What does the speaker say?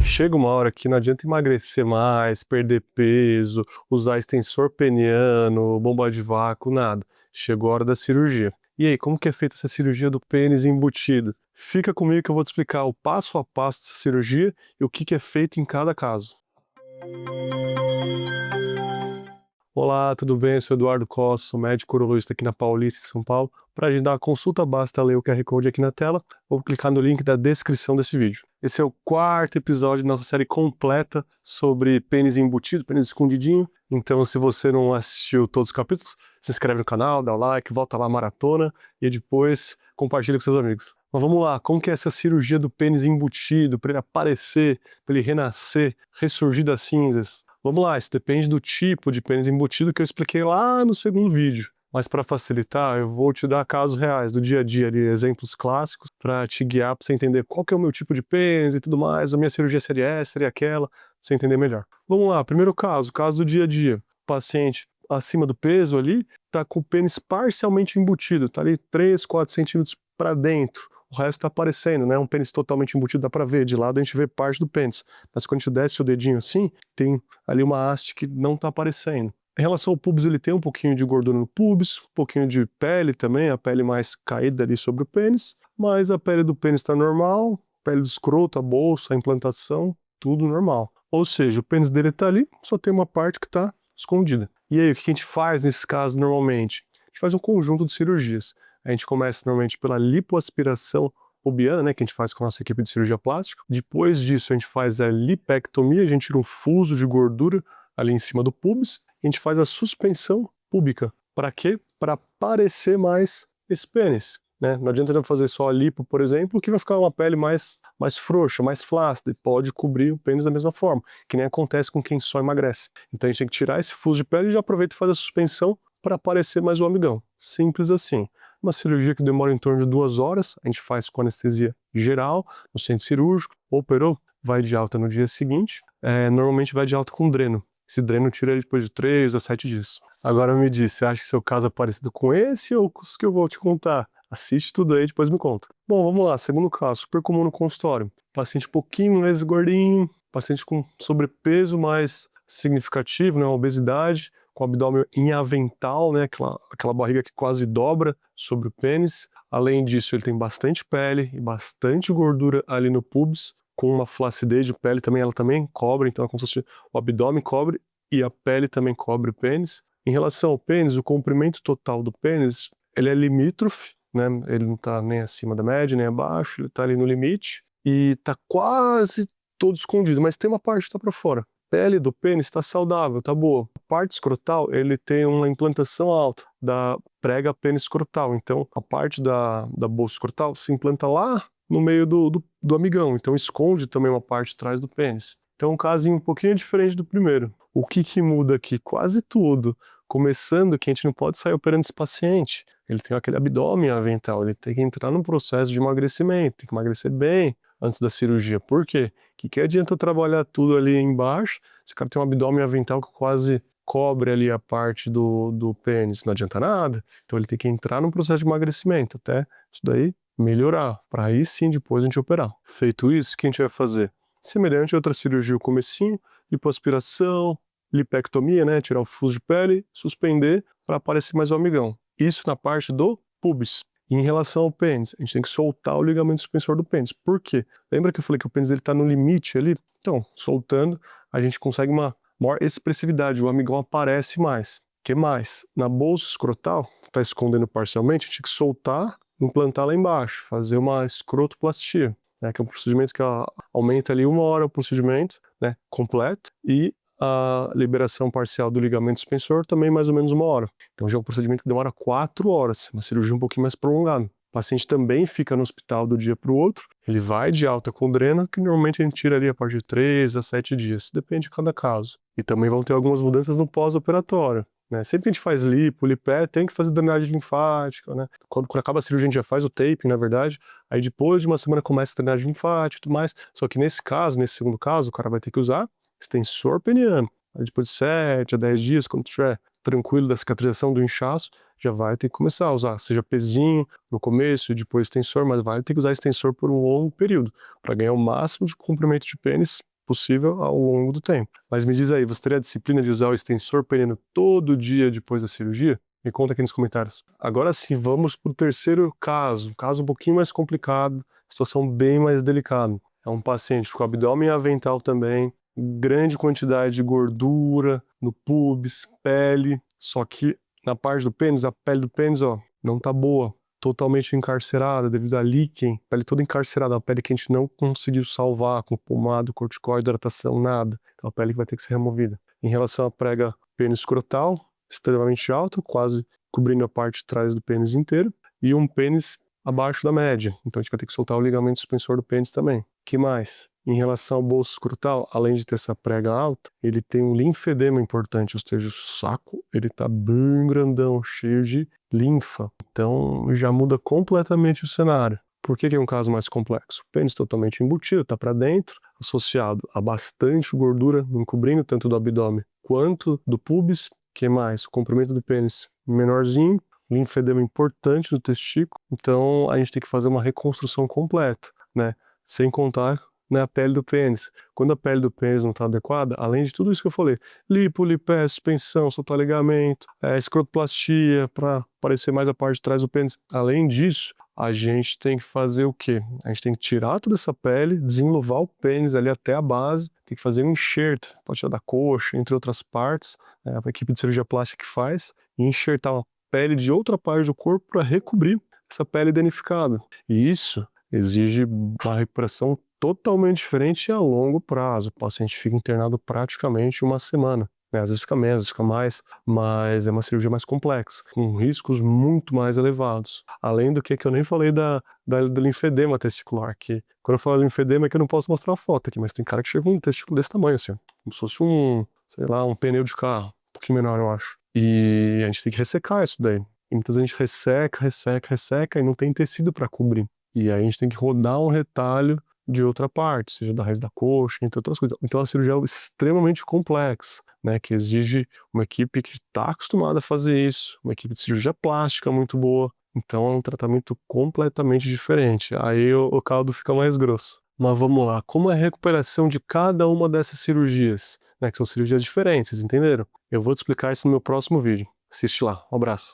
Chega uma hora que não adianta emagrecer mais, perder peso, usar extensor peniano, bomba de vácuo, nada. Chegou a hora da cirurgia. E aí, como que é feita essa cirurgia do pênis embutido? Fica comigo que eu vou te explicar o passo a passo dessa cirurgia e o que é feito em cada caso. Olá, tudo bem? Eu sou Eduardo Costa, sou médico urologista aqui na Paulista, em São Paulo. Para agendar uma consulta, basta ler o QR Code aqui na tela ou clicar no link da descrição desse vídeo. Esse é o quarto episódio da nossa série completa sobre pênis embutido, pênis escondidinho. Então, se você não assistiu todos os capítulos, se inscreve no canal, dá o like, volta lá, maratona e depois compartilha com seus amigos. Mas vamos lá, como que é essa cirurgia do pênis embutido, para ele aparecer, para ele renascer, ressurgir das cinzas? Vamos lá, isso depende do tipo de pênis embutido que eu expliquei lá no segundo vídeo. Mas para facilitar, eu vou te dar casos reais do dia a dia, ali, exemplos clássicos, para te guiar, para você entender qual que é o meu tipo de pênis e tudo mais, a minha cirurgia seria essa, seria aquela, para você entender melhor. Vamos lá, primeiro caso do dia a dia. Paciente acima do peso ali, tá com o pênis parcialmente embutido, tá ali 3, 4 centímetros para dentro. O resto tá aparecendo, né? Um pênis totalmente embutido, dá pra ver. De lado a gente vê parte do pênis. Mas quando a gente desce o dedinho assim, tem ali uma haste que não tá aparecendo. Em relação ao pubis, ele tem um pouquinho de gordura no pubis, um pouquinho de pele também, a pele mais caída ali sobre o pênis. Mas a pele do pênis tá normal, pele do escroto, a bolsa, a implantação, tudo normal. Ou seja, o pênis dele tá ali, só tem uma parte que tá escondida. E aí, o que a gente faz nesses casos normalmente? A gente faz um conjunto de cirurgias. A gente começa normalmente pela lipoaspiração pubiana, né, que a gente faz com a nossa equipe de cirurgia plástica. Depois disso, a gente faz a lipectomia, a gente tira um fuso de gordura ali em cima do pubis. A gente faz a suspensão púbica. Para quê? Para aparecer mais esse pênis. Né? Não adianta eu fazer só a lipo, por exemplo, que vai ficar uma pele mais frouxa, mais flácida, e pode cobrir o pênis da mesma forma, que nem acontece com quem só emagrece. Então a gente tem que tirar esse fuso de pele e já aproveita e faz a suspensão para aparecer mais o amigão. Simples assim. Uma cirurgia que demora em torno de 2 horas, a gente faz com anestesia geral, no centro cirúrgico, operou, vai de alta no dia seguinte, normalmente vai de alta com dreno. Esse dreno tira ele depois de 3 a 7 dias. Agora me diz, você acha que seu caso é parecido com esse ou com os que eu vou te contar? Assiste tudo aí e depois me conta. Bom, vamos lá, segundo caso, super comum no consultório. Paciente um pouquinho mais gordinho, paciente com sobrepeso mais significativo, né, obesidade, com o abdômen em avental, né, aquela barriga que quase dobra sobre o pênis. Além disso, ele tem bastante pele e bastante gordura ali no pubis, com uma flacidez de pele também, ela também cobre, então é como se fosse o abdômen cobre e a pele também cobre o pênis. Em relação ao pênis, o comprimento total do pênis, ele é limítrofe, né, ele não está nem acima da média, nem abaixo, ele está ali no limite e está quase todo escondido, mas tem uma parte que está para fora. A pele do pênis está saudável, está boa. A parte escrotal, ele tem uma implantação alta da prega pênis escrotal. Então, a parte da bolsa escrotal se implanta lá no meio do amigão. Então, esconde também uma parte de trás do pênis. Então, um casinho um pouquinho diferente do primeiro. O que muda aqui? Quase tudo. Começando que a gente não pode sair operando esse paciente. Ele tem aquele abdômen avental, ele tem que entrar num processo de emagrecimento, tem que emagrecer bem antes da cirurgia. Por quê? Que adianta trabalhar tudo ali embaixo, se o cara tem um abdômen avental que quase cobre ali a parte do pênis, não adianta nada. Então ele tem que entrar num processo de emagrecimento até isso daí melhorar, para aí sim depois a gente operar. Feito isso, o que a gente vai fazer? Semelhante a outra cirurgia, o comecinho, lipoaspiração, lipectomia, né, tirar o fuso de pele, suspender para aparecer mais o amigão. Isso na parte do pubis. E em relação ao pênis, a gente tem que soltar o ligamento suspensor do pênis. Por quê? Lembra que eu falei que o pênis está no limite ali? Então, soltando, a gente consegue uma maior expressividade, o amigão aparece mais. O que mais? Na bolsa escrotal, está escondendo parcialmente, a gente tem que soltar, implantar lá embaixo, fazer uma escrotoplastia, né, que é um procedimento que aumenta ali 1 hora o procedimento, né, completo, e a liberação parcial do ligamento suspensor também mais ou menos 1 hora. Então já é um procedimento que demora 4 horas, uma cirurgia um pouquinho mais prolongada. O paciente também fica no hospital do dia para o outro, ele vai de alta com dreno, que normalmente a gente tira ali a partir de 3 a 7 dias, depende de cada caso. E também vão ter algumas mudanças no pós-operatório. Né? Sempre que a gente faz lipo, lipé, tem que fazer drenagem linfática, né? Quando acaba a cirurgia a gente já faz o taping, na verdade, aí depois de uma semana começa a drenagem linfática e tudo mais, só que nesse segundo caso, o cara vai ter que usar extensor peniano. Aí depois de 7 a 10 dias, quando estiver tranquilo da cicatrização do inchaço, já vai ter que começar a usar, seja pezinho no começo e depois extensor, mas vai ter que usar extensor por um longo período, para ganhar o máximo de comprimento de pênis possível ao longo do tempo. Mas me diz aí, você teria a disciplina de usar o extensor peniano todo dia depois da cirurgia? Me conta aqui nos comentários. Agora sim, vamos para o terceiro caso, um caso um pouquinho mais complicado, situação bem mais delicada. É um paciente com abdômen avental também, grande quantidade de gordura no pubis, pele, só que na parte do pênis, a pele do pênis, ó, não tá boa, totalmente encarcerada devido a líquen, pele toda encarcerada, a pele que a gente não conseguiu salvar com pomada, corticóide, hidratação, nada. Então a pele que vai ter que ser removida. Em relação à prega pênis escrotal, extremamente alta, quase cobrindo a parte de trás do pênis inteiro, e um pênis abaixo da média. Então a gente vai ter que soltar o ligamento suspensor do pênis também. Que mais? Em relação ao bolso escrotal, além de ter essa prega alta, ele tem um linfedema importante, ou seja, o saco ele tá bem grandão, cheio de linfa. Então já muda completamente o cenário. Por que é um caso mais complexo? O pênis totalmente embutido, tá para dentro, associado a bastante gordura encobrindo tanto do abdômen quanto do pubis. Que mais? O comprimento do pênis menorzinho, linfedema importante do testículo. Então a gente tem que fazer uma reconstrução completa, né? Sem contar a pele do pênis. Quando a pele do pênis não está adequada, além de tudo isso que eu falei, lipo, lipé, suspensão, soltar ligamento, escrotoplastia, para aparecer mais a parte de trás do pênis. Além disso, a gente tem que fazer o quê? A gente tem que tirar toda essa pele, desenluvar o pênis ali até a base, tem que fazer um enxerto, pode tirar da coxa, entre outras partes, a equipe de cirurgia plástica que faz, e enxertar uma pele de outra parte do corpo para recobrir essa pele danificada. E isso exige uma recuperação totalmente diferente e a longo prazo. O paciente fica internado praticamente uma semana. Às vezes fica menos, às vezes fica mais, mas é uma cirurgia mais complexa, com riscos muito mais elevados. Além do que eu nem falei do linfedema testicular, que quando eu falo linfedema é que eu não posso mostrar a foto aqui, mas tem cara que chega com um testículo desse tamanho, assim, como se fosse sei lá, um pneu de carro, um pouquinho menor, eu acho. E a gente tem que ressecar isso daí. E muitas vezes a gente resseca e não tem tecido para cobrir. E aí a gente tem que rodar um retalho de outra parte, seja da raiz da coxa, entre outras coisas. Então a cirurgia é extremamente complexa, né, que exige uma equipe que está acostumada a fazer isso, uma equipe de cirurgia plástica muito boa. Então é um tratamento completamente diferente. Aí o caldo fica mais grosso. Mas vamos lá, como é a recuperação de cada uma dessas cirurgias, né, que são cirurgias diferentes, vocês entenderam? Eu vou te explicar isso no meu próximo vídeo. Assiste lá, um abraço.